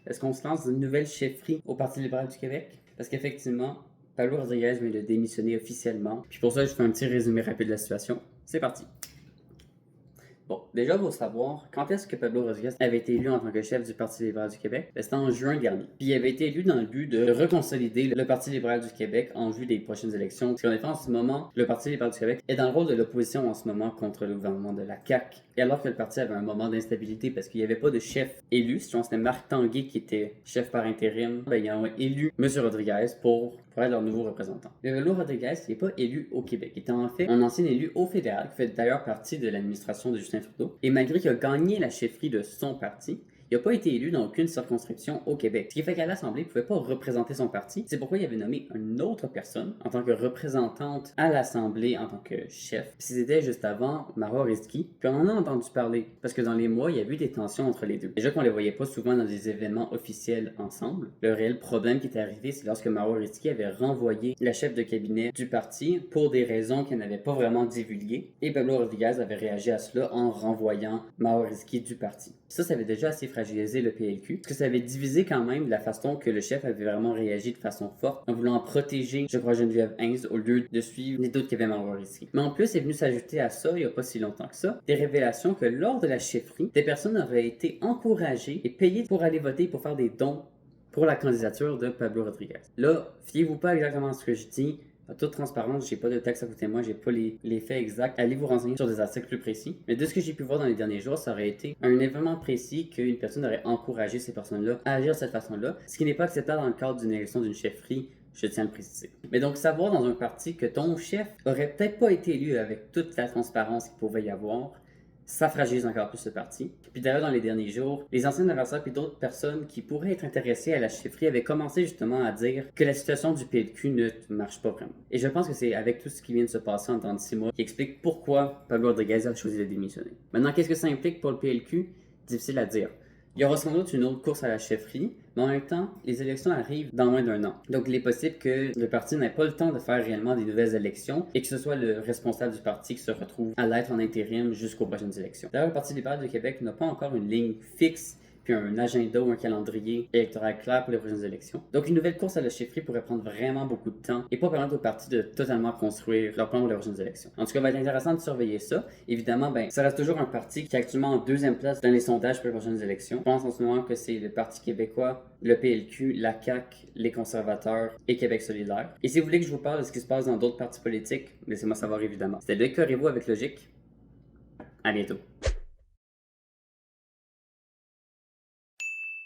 Est-ce qu'on se lance d'une nouvelle chefferie au Parti libéral du Québec? Parce qu'effectivement, Pablo Rodriguez vient de démissionner officiellement. Puis pour ça, je fais un petit résumé rapide de la situation. C'est parti. Bon, déjà, il faut savoir, quand est-ce que Pablo Rodriguez avait été élu en tant que chef du Parti libéral du Québec? C'était en juin dernier. Puis il avait été élu dans le but de reconsolider le Parti libéral du Québec en vue des prochaines élections. Parce qu'en effet, en ce moment, le Parti libéral du Québec est dans le rôle de l'opposition en ce moment contre le gouvernement de la CAQ. Et alors que le parti avait un moment d'instabilité parce qu'il n'y avait pas de chef élu, c'était Marc Tanguay qui était chef par intérim, ils ont élu M. Rodriguez pour être leur nouveau représentant. Le Pablo Rodriguez n'est pas élu au Québec. Il est en fait un ancien élu au fédéral, qui fait d'ailleurs partie de l'administration de Justin Trudeau. Et malgré qu'il a gagné la chefferie de son parti, il n'a pas été élu dans aucune circonscription au Québec. Ce qui fait qu'à l'Assemblée, il ne pouvait pas représenter son parti. C'est pourquoi il avait nommé une autre personne en tant que représentante à l'Assemblée en tant que chef. Puis c'était juste avant Marois Risky. Puis on en a entendu parler parce que dans les mois, il y a eu des tensions entre les deux. Déjà qu'on les voyait pas souvent dans des événements officiels ensemble. Le réel problème qui est arrivé, c'est lorsque Marois Risky avait renvoyé la chef de cabinet du parti pour des raisons qu'elle n'avait pas vraiment divulguées. Et Pablo Rodriguez avait réagi à cela en renvoyant Marois Risky du parti. Ça avait déjà assez fragilisé le PLQ, parce que ça avait divisé quand même la façon que le chef avait vraiment réagi de façon forte, en voulant protéger, je crois, Geneviève Hines, au lieu de suivre les doutes qu'il y avait Marois Risky. Mais en plus, est venu s'ajouter à ça, il n'y a pas si longtemps que ça, des révélations que lors de la chefferie, des personnes auraient été encouragées et payées pour aller voter, pour faire des dons pour la candidature de Pablo Rodriguez. Là, fiez-vous pas exactement à ce que je dis. En toute transparence, j'ai pas de texte à côté de moi, j'ai pas les faits exacts. Allez vous renseigner sur des articles plus précis. Mais de ce que j'ai pu voir dans les derniers jours, ça aurait été un événement précis qu'une personne aurait encouragé ces personnes-là à agir de cette façon-là, ce qui n'est pas acceptable dans le cadre d'une élection d'une chefferie. Je tiens à le préciser. Mais donc, savoir dans un parti que ton chef aurait peut-être pas été élu avec toute la transparence qu'il pouvait y avoir, ça fragilise encore plus ce parti. Puis d'ailleurs, dans les derniers jours, les anciens adversaires et d'autres personnes qui pourraient être intéressées à la chefferie avaient commencé justement à dire que la situation du PLQ ne marche pas vraiment. Et je pense que c'est avec tout ce qui vient de se passer en 36 mois qui explique pourquoi Pablo Rodriguez a choisi de démissionner. Maintenant, qu'est-ce que ça implique pour le PLQ? Difficile à dire. Il y aura sans doute une autre course à la chefferie, mais en même temps, les élections arrivent dans moins d'un an. Donc, il est possible que le parti n'ait pas le temps de faire réellement des nouvelles élections et que ce soit le responsable du parti qui se retrouve à l'être en intérim jusqu'aux prochaines élections. D'ailleurs, le Parti libéral du Québec n'a pas encore une ligne fixe puis un agenda ou un calendrier électoral clair pour les prochaines élections. Donc, une nouvelle course à la chefferie pourrait prendre vraiment beaucoup de temps et pas permettre au parti de totalement construire leur plan pour les prochaines élections. En tout cas, il va être intéressant de surveiller ça. Évidemment, ça reste toujours un parti qui est actuellement en deuxième place dans les sondages pour les prochaines élections. Je pense en ce moment que c'est le Parti québécois, le PLQ, la CAQ, les conservateurs et Québec solidaire. Et si vous voulez que je vous parle de ce qui se passe dans d'autres partis politiques, laissez-moi savoir évidemment. C'était Loïc Corriveau avec Logique. À bientôt.